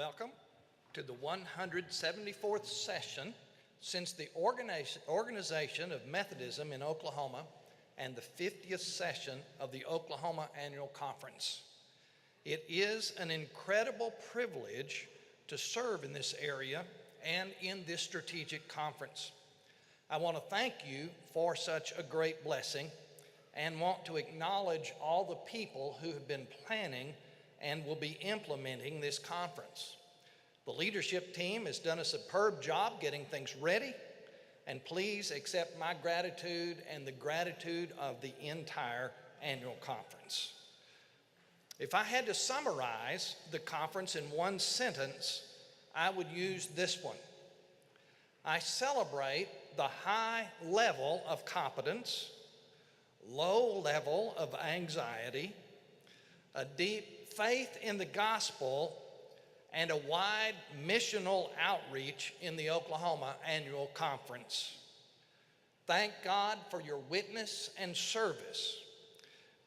welcome to the 174th session since the organization of Methodism in Oklahoma and the 50th session of the Oklahoma Annual Conference. It is an incredible privilege to serve in this area and in this strategic conference. I want to thank you for such a great blessing and want to acknowledge all the people who have been planning and will be implementing this conference. The leadership team has done a superb job getting things ready, and please accept my gratitude and the gratitude of the entire annual conference. If I had to summarize the conference in one sentence, I would use this one. I celebrate the high level of competence, low level of anxiety, a deep faith in the gospel, and a wide missional outreach in the Oklahoma Annual Conference. Thank God for your witness and service.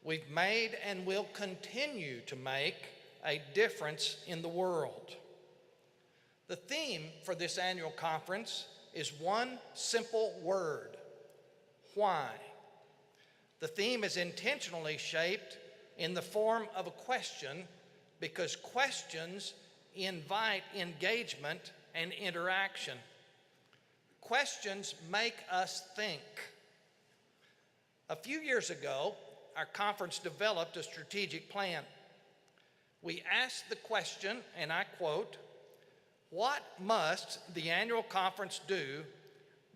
We've made and will continue to make a difference in the world. The theme for this annual conference is one simple word: why. The theme is intentionally shaped in the form of a question because questions invite engagement and interaction. Questions make us think. A few years ago, our conference developed a strategic plan. We asked the question, and I quote, "What must the annual conference do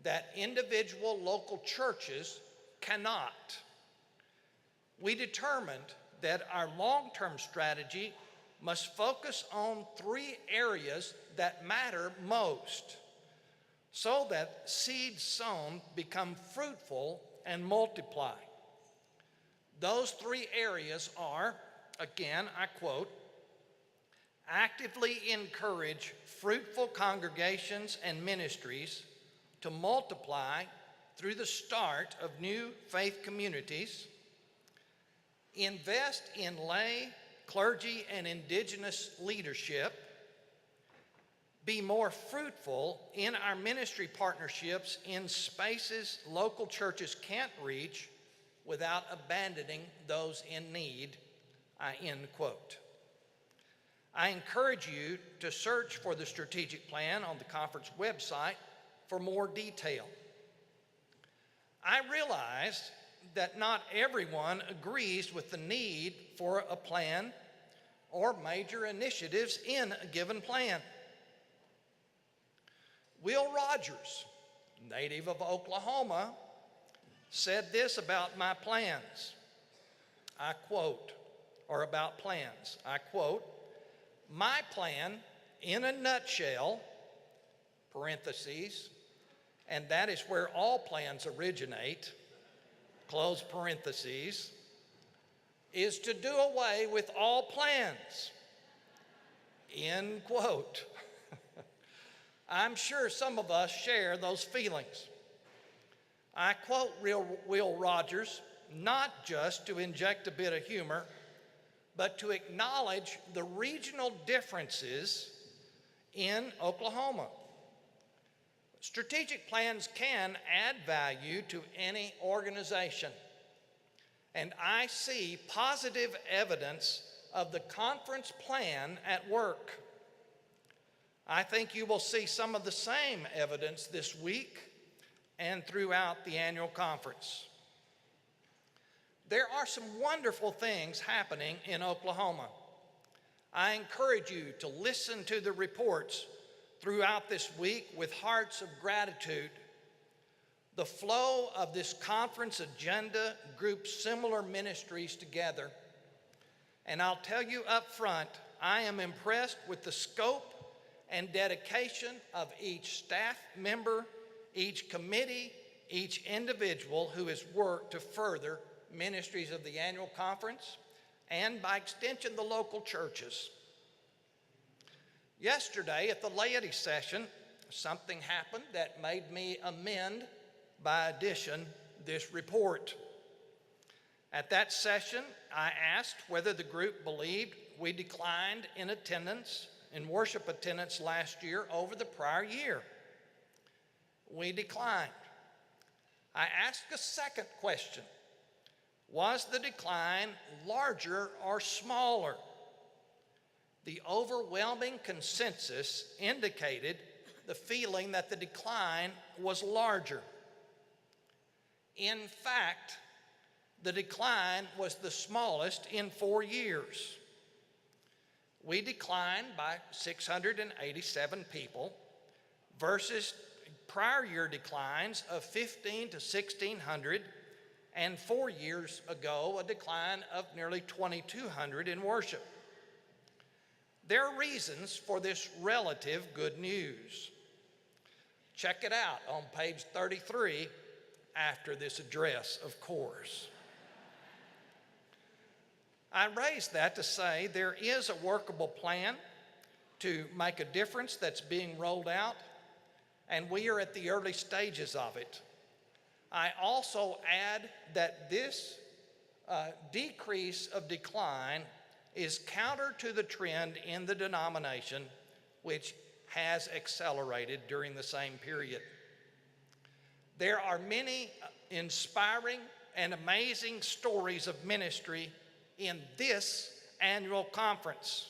that individual local churches cannot?" We determined that our long-term strategy must focus on three areas that matter most so that seeds sown become fruitful and multiply. Those three areas are, again, I quote, actively encourage fruitful congregations and ministries to multiply through the start of new faith communities, invest in lay, clergy, and indigenous leadership, be more fruitful in our ministry partnerships in spaces local churches can't reach without abandoning those in need, end quote. I encourage you to search for the strategic plan on the conference website for more detail. I realized that not everyone agrees with the need for a plan or major initiatives in a given plan. Will Rogers, native of Oklahoma, said this about my plans. I quote, or about plans, I quote, "My plan in a nutshell, parentheses, and that is where all plans originate, close parentheses, is to do away with all plans," end quote. I'm sure some of us share those feelings. I quote Will Rogers not just to inject a bit of humor, but to acknowledge the regional differences in Oklahoma. Strategic plans can add value to any organization, and I see positive evidence of the conference plan at work. I think you will see some of the same evidence this week and throughout the annual conference. There are some wonderful things happening in Oklahoma. I encourage you to listen to the reports throughout this week with hearts of gratitude. The flow of this conference agenda groups similar ministries together. And I'll tell you up front, I am impressed with the scope and dedication of each staff member, each committee, each individual who has worked to further ministries of the annual conference and by extension the local churches. Yesterday at the laity session, something happened that made me amend by addition this report. At that session, I asked whether the group believed we declined in attendance in worship attendance last year over the prior year. We declined. I asked a second question. Was the decline larger or smaller? The overwhelming consensus indicated the feeling that the decline was larger. In fact, the decline was the smallest in 4 years. We declined by 687 people versus prior year declines of 1,500 to 1,600, and 4 years ago, a decline of nearly 2,200 in worship. There are reasons for this relative good news. Check it out on page 33 after this address, of course. I raise that to say there is a workable plan to make a difference that's being rolled out, and we are at the early stages of it. I also add that this decrease of decline is counter to the trend in the denomination, which has accelerated during the same period. There are many inspiring and amazing stories of ministry in this annual conference.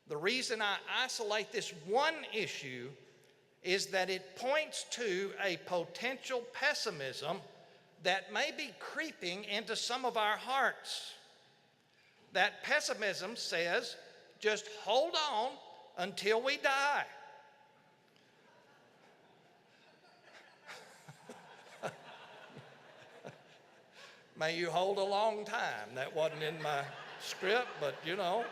The reason I isolate this one issue is that it points to a potential pessimism that may be creeping into some of our hearts. That pessimism says, just hold on until we die. May you hold a long time. That wasn't in my script, but you know,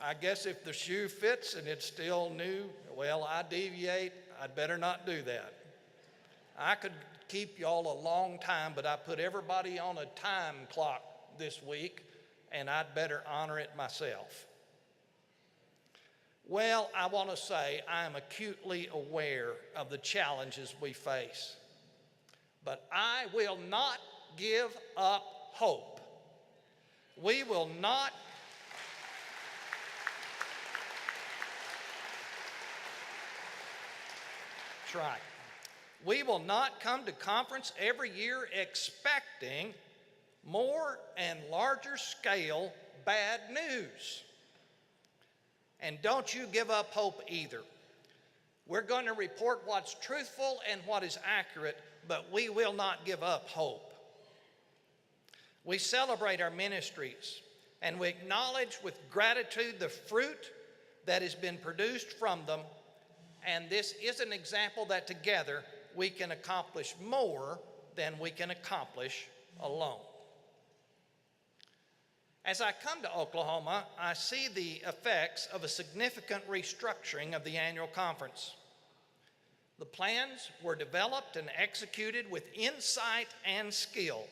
I guess if the shoe fits and it's still new, well, I deviate. I'd better not do that. I could keep y'all a long time, but I put everybody on a time clock this week, and I'd better honor it myself. Well, I want to say I am acutely aware of the challenges we face, but I will not give up hope. We will not right. We will not come to conference every year expecting more and larger scale bad news. And don't you give up hope either. We're going to report what's truthful and what is accurate, but we will not give up hope. We celebrate our ministries, and we acknowledge with gratitude the fruit that has been produced from them. And this is an example that together we can accomplish more than we can accomplish alone. As I come to Oklahoma, I see the effects of a significant restructuring of the annual conference. The plans were developed and executed with insight and skill.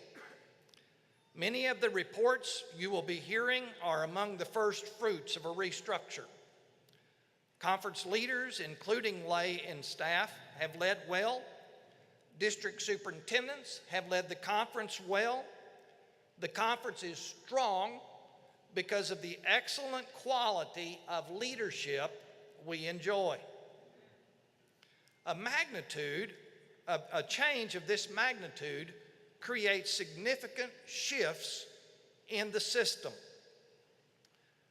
Many of the reports you will be hearing are among the first fruits of a restructure. Conference leaders, including lay and staff, have led well. District superintendents have led the conference well. The conference is strong because of the excellent quality of leadership we enjoy. A change of this magnitude creates significant shifts in the system.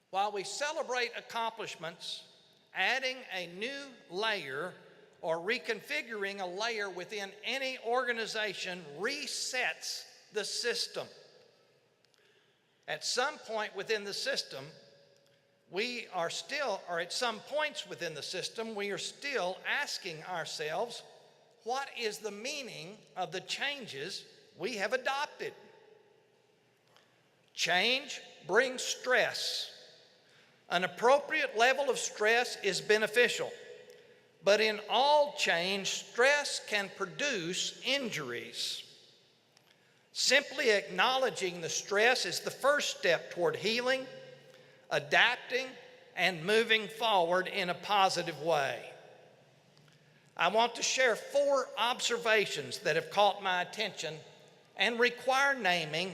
While we celebrate accomplishments, adding a new layer or reconfiguring a layer within any organization resets the system. At some point within the system, we are still asking ourselves, what is the meaning of the changes we have adopted? Change brings stress. An appropriate level of stress is beneficial, but in all change, stress can produce injuries. Simply acknowledging the stress is the first step toward healing, adapting, and moving forward in a positive way. I want to share 4 observations that have caught my attention and require naming,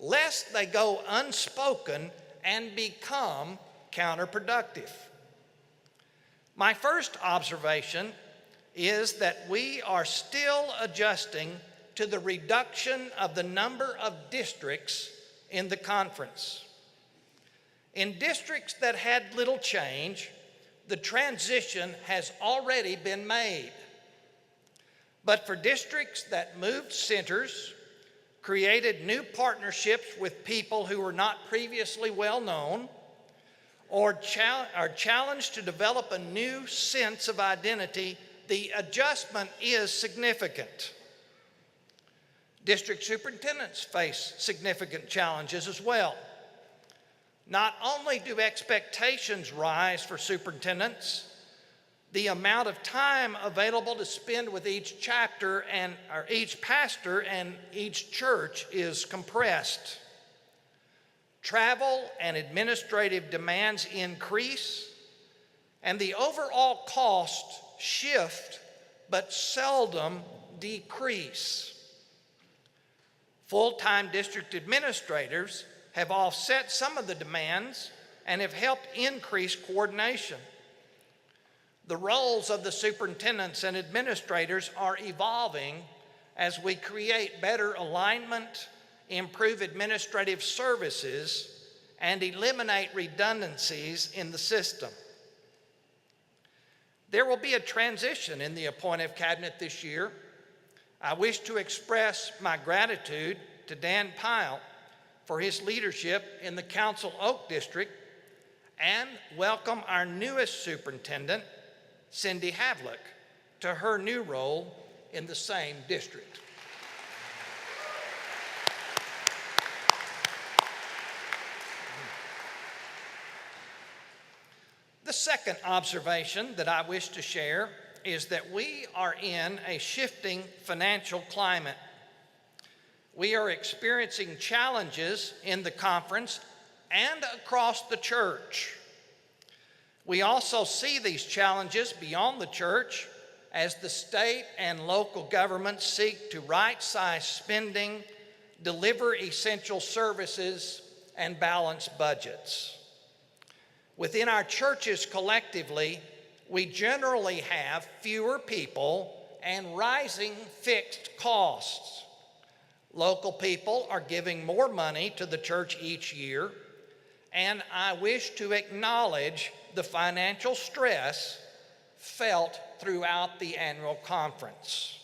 lest they go unspoken and become counterproductive. My first observation is that we are still adjusting to the reduction of the number of districts in the conference. In districts that had little change, the transition has already been made. But for districts that moved centers, created new partnerships with people who were not previously well known, or are challenged to develop a new sense of identity, the adjustment is significant. District superintendents face significant challenges as well. Not only do expectations rise for superintendents, the amount of time available to spend with each chapter or each pastor and each church is compressed. Travel and administrative demands increase, and the overall cost shift but seldom decrease. Full-time district administrators have offset some of the demands and have helped increase coordination. The roles of the superintendents and administrators are evolving as we create better alignment, improve administrative services, and eliminate redundancies in the system. There will be a transition in the appointive cabinet this year. I wish to express my gratitude to Dan Pyle for his leadership in the Council Oak District and welcome our newest superintendent, Cindy Havlick, to her new role in the same district. The second observation that I wish to share is that we are in a shifting financial climate. We are experiencing challenges in the conference and across the church. We also see these challenges beyond the church as the state and local governments seek to right-size spending, deliver essential services, and balance budgets. Within our churches collectively, we generally have fewer people and rising fixed costs. Local people are giving more money to the church each year, and I wish to acknowledge the financial stress felt throughout the annual conference.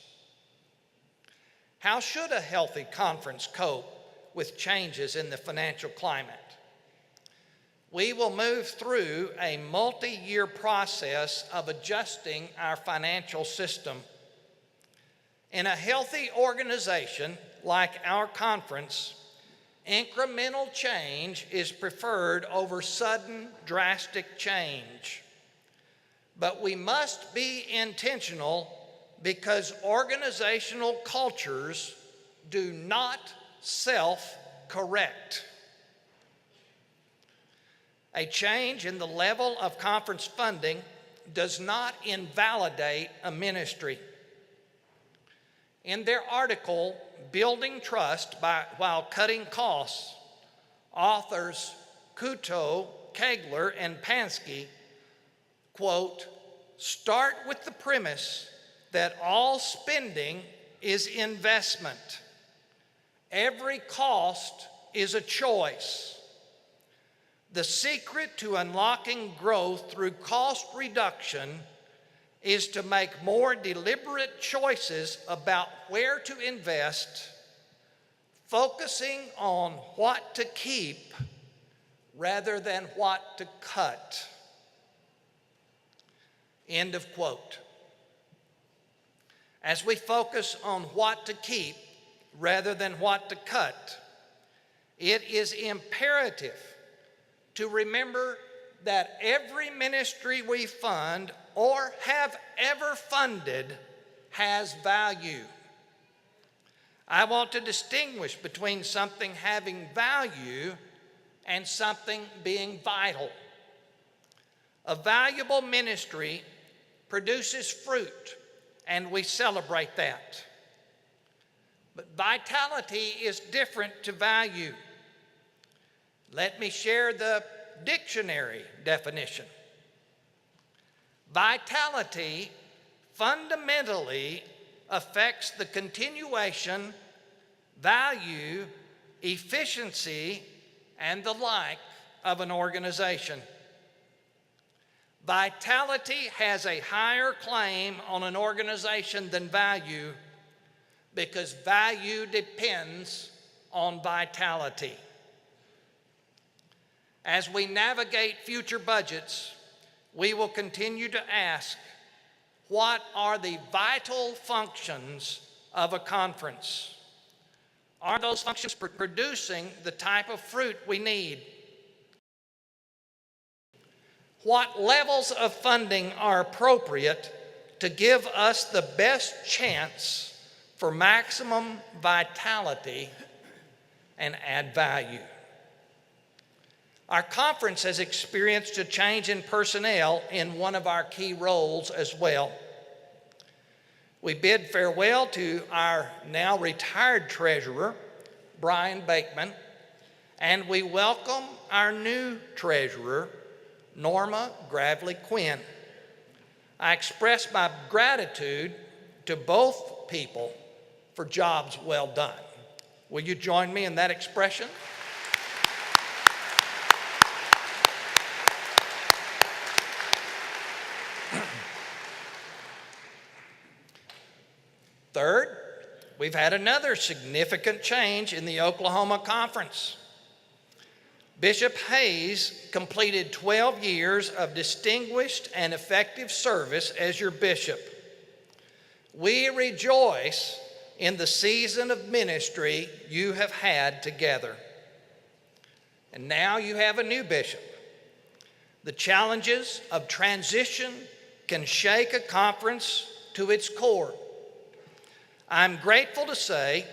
How should a healthy conference cope with changes in the financial climate? We will move through a multi-year process of adjusting our financial system. In a healthy organization like our conference, incremental change is preferred over sudden, drastic change. But we must be intentional because organizational cultures do not self-correct. A change in the level of conference funding does not invalidate a ministry. In their article, Building Trust While Cutting Costs, authors Kuto, Kegler, and Pansky, quote, start with the premise that all spending is investment. Every cost is a choice. The secret to unlocking growth through cost reduction is to make more deliberate choices about where to invest, focusing on what to keep rather than what to cut. End of quote. As we focus on what to keep rather than what to cut, it is imperative to remember that every ministry we fund or have ever funded has value. I want to distinguish between something having value and something being vital. A valuable ministry produces fruit, and we celebrate that. But vitality is different to value. Let me share the dictionary definition. Vitality fundamentally affects the continuation, value, efficiency, and the like of an organization. Vitality has a higher claim on an organization than value because value depends on vitality. As we navigate future budgets, we will continue to ask, what are the vital functions of a conference? Are those functions producing the type of fruit we need? What levels of funding are appropriate to give us the best chance for maximum vitality and add value? Our conference has experienced a change in personnel in one of our key roles as well. We bid farewell to our now retired treasurer, Brian Bakeman, and we welcome our new treasurer, Norma Gravely Quinn. I express my gratitude to both people for jobs well done. Will you join me in that expression? Third, we've had another significant change in the Oklahoma Conference. Bishop Hayes completed 12 years of distinguished and effective service as your bishop. We rejoice in the season of ministry you have had together. And now you have a new bishop. The challenges of transition can shake a conference to its core. I'm grateful to say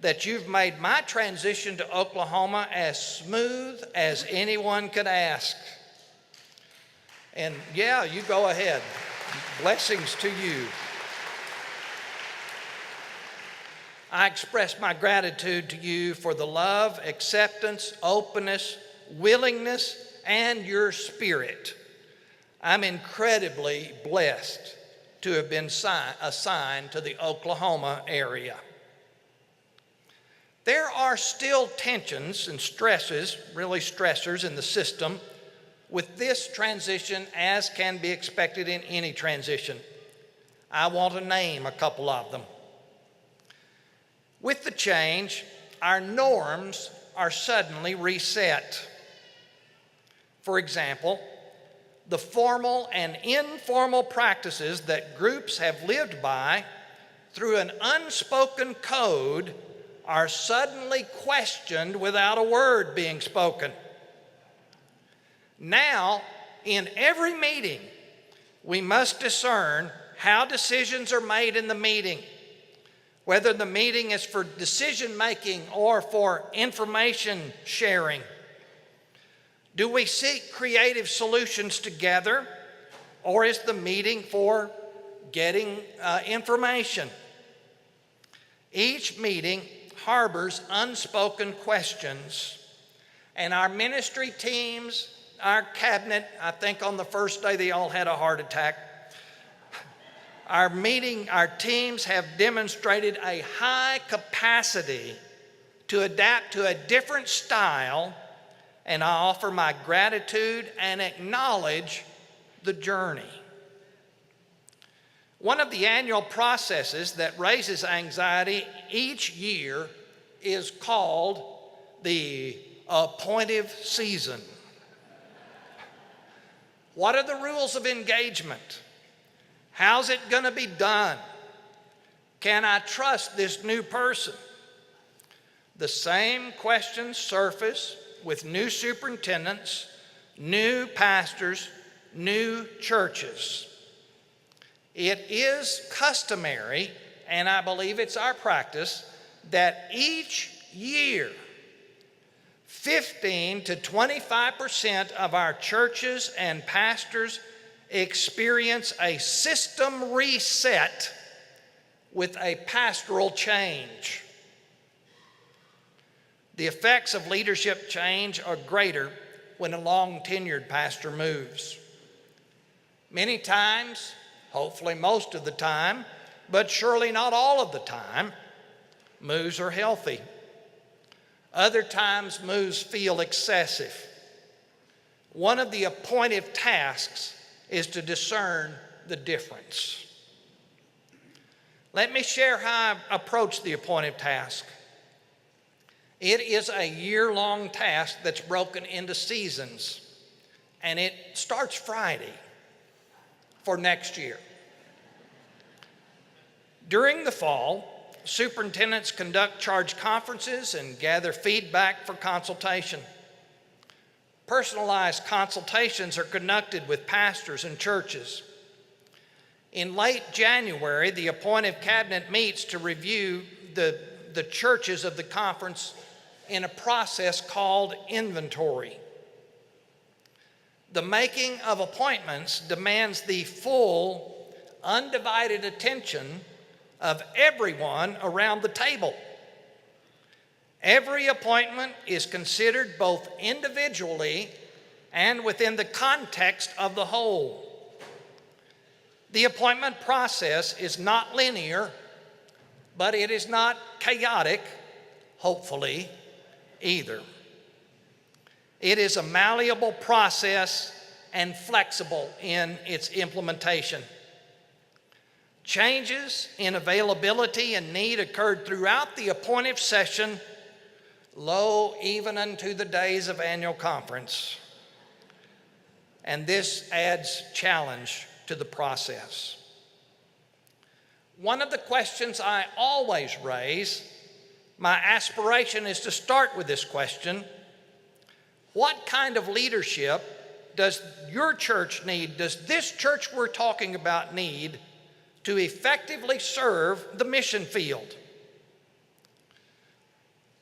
that you've made my transition to Oklahoma as smooth as anyone could ask. And yeah, you go ahead. Blessings to you. I express my gratitude to you for the love, acceptance, openness, willingness, and your spirit. I'm incredibly blessed to have been assigned to the Oklahoma area. There are still tensions and stresses, really stressors in the system with this transition, as can be expected in any transition. I want to name a couple of them. With the change, our norms are suddenly reset. For example, the formal and informal practices that groups have lived by through an unspoken code are suddenly questioned without a word being spoken. Now, in every meeting, we must discern how decisions are made in the meeting, whether the meeting is for decision making or for information sharing. Do we seek creative solutions together, or is the meeting for getting information? Each meeting harbors unspoken questions, and our ministry teams, our cabinet, I think on the first day they all had a heart attack. Our teams have demonstrated a high capacity to adapt to a different style, and I offer my gratitude and acknowledge the journey. One of the annual processes that raises anxiety each year is called the appointive season. What are the rules of engagement? How's it going to be done? Can I trust this new person? The same questions surface with new superintendents, new pastors, new churches. It is customary, and I believe it's our practice, that each year 15 to 25% of our churches and pastors experience a system reset with a pastoral change. The effects of leadership change are greater when a long-tenured pastor moves. Many times, hopefully most of the time, but surely not all of the time, moves are healthy. Other times, moves feel excessive. One of the appointive tasks is to discern the difference. Let me share how I approach the appointive task. It is a year-long task that's broken into seasons, and it starts Friday for next year. During the fall, superintendents conduct charge conferences and gather feedback for consultation. Personalized consultations are conducted with pastors and churches. In late January, the appointive cabinet meets to review the churches of the conference in a process called inventory. The making of appointments demands the full, undivided attention of everyone around the table. Every appointment is considered both individually and within the context of the whole. The appointment process is not linear, but it is not chaotic, hopefully, either. It is a malleable process and flexible in its implementation. Changes in availability and need occurred throughout the appointive session, lo, even unto the days of annual conference. And this adds challenge to the process. One of the questions I always raise, my aspiration is to start with this question: what kind of leadership does your church need, does this church we're talking about need to effectively serve the mission field?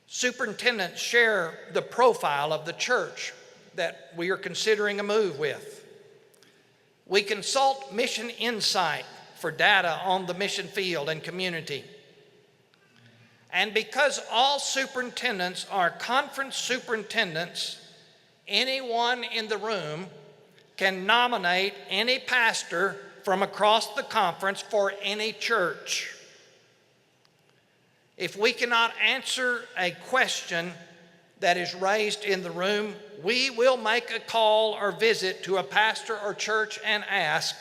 Superintendents share the profile of the church that we are considering a move with. We consult Mission Insight for data on the mission field and community. And because all superintendents are conference superintendents, anyone in the room can nominate any pastor from across the conference for any church. If we cannot answer a question that is raised in the room, we will make a call or visit to a pastor or church and ask.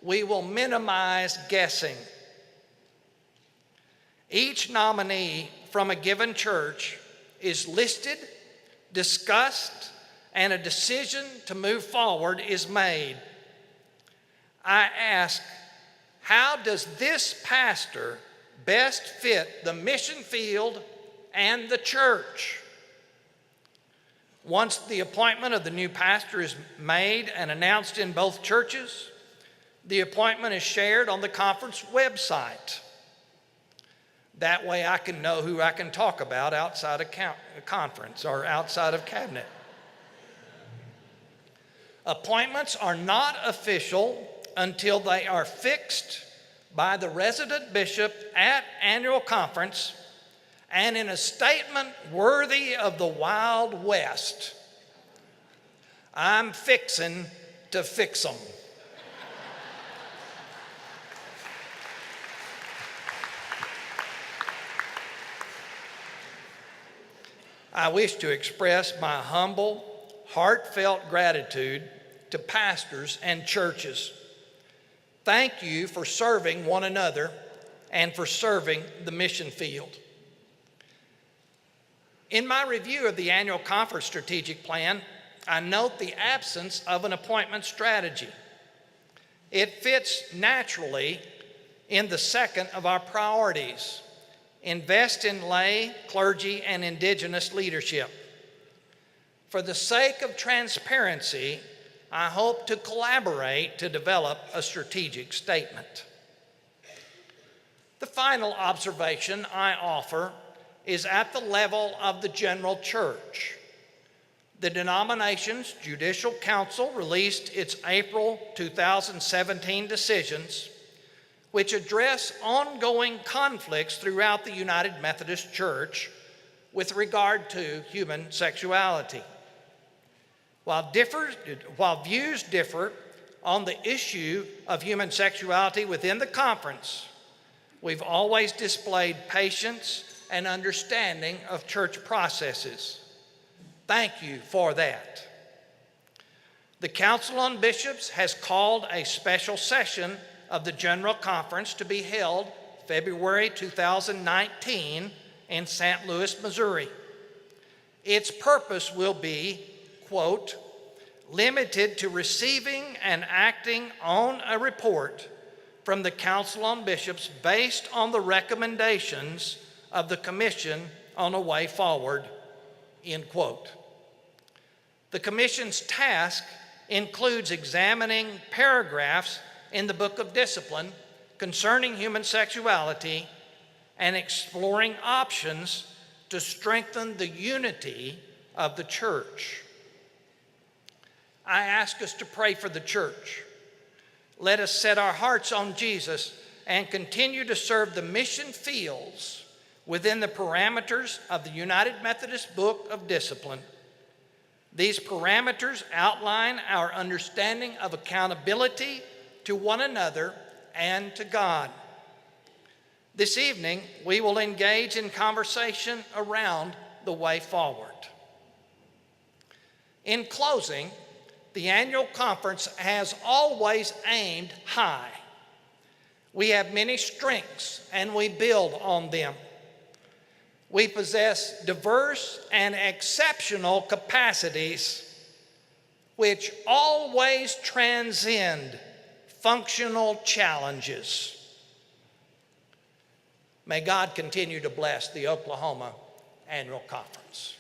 We will minimize guessing. Each nominee from a given church is listed, discussed, and a decision to move forward is made. I ask, how does this pastor best fit the mission field and the church? Once the appointment of the new pastor is made and announced in both churches, the appointment is shared on the conference website. That way I can know who I can talk about outside of conference or outside of cabinet. Appointments are not official until they are fixed by the resident bishop at annual conference and in a statement worthy of the Wild West. I'm fixin' to fix 'em. I wish to express my humble, heartfelt gratitude to pastors and churches. Thank you for serving one another and for serving the mission field. In my review of the annual conference strategic plan, I note the absence of an appointment strategy. It fits naturally in the second of our priorities: invest in lay, clergy, and indigenous leadership. For the sake of transparency, I hope to collaborate to develop a strategic statement. The final observation I offer is at the level of the general church. The denomination's Judicial Council released its April 2017 decisions, which address ongoing conflicts throughout the United Methodist Church with regard to human sexuality. While views differ on the issue of human sexuality within the conference, we've always displayed patience and understanding of church processes. Thank you for that. The Council on Bishops has called a special session of the General Conference to be held February 2019 in St. Louis, Missouri. Its purpose will be, quote, limited to receiving and acting on a report from the Council on Bishops based on the recommendations of the Commission on a Way Forward, end quote. The Commission's task includes examining paragraphs in the Book of Discipline concerning human sexuality and exploring options to strengthen the unity of the church. I ask us to pray for the church. Let us set our hearts on Jesus and continue to serve the mission fields within the parameters of the United Methodist Book of Discipline. These parameters outline our understanding of accountability to one another and to God. This evening, we will engage in conversation around the way forward. In closing, the annual conference has always aimed high. We have many strengths and we build on them. We possess diverse and exceptional capacities which always transcend functional challenges. May God continue to bless the Oklahoma Annual Conference.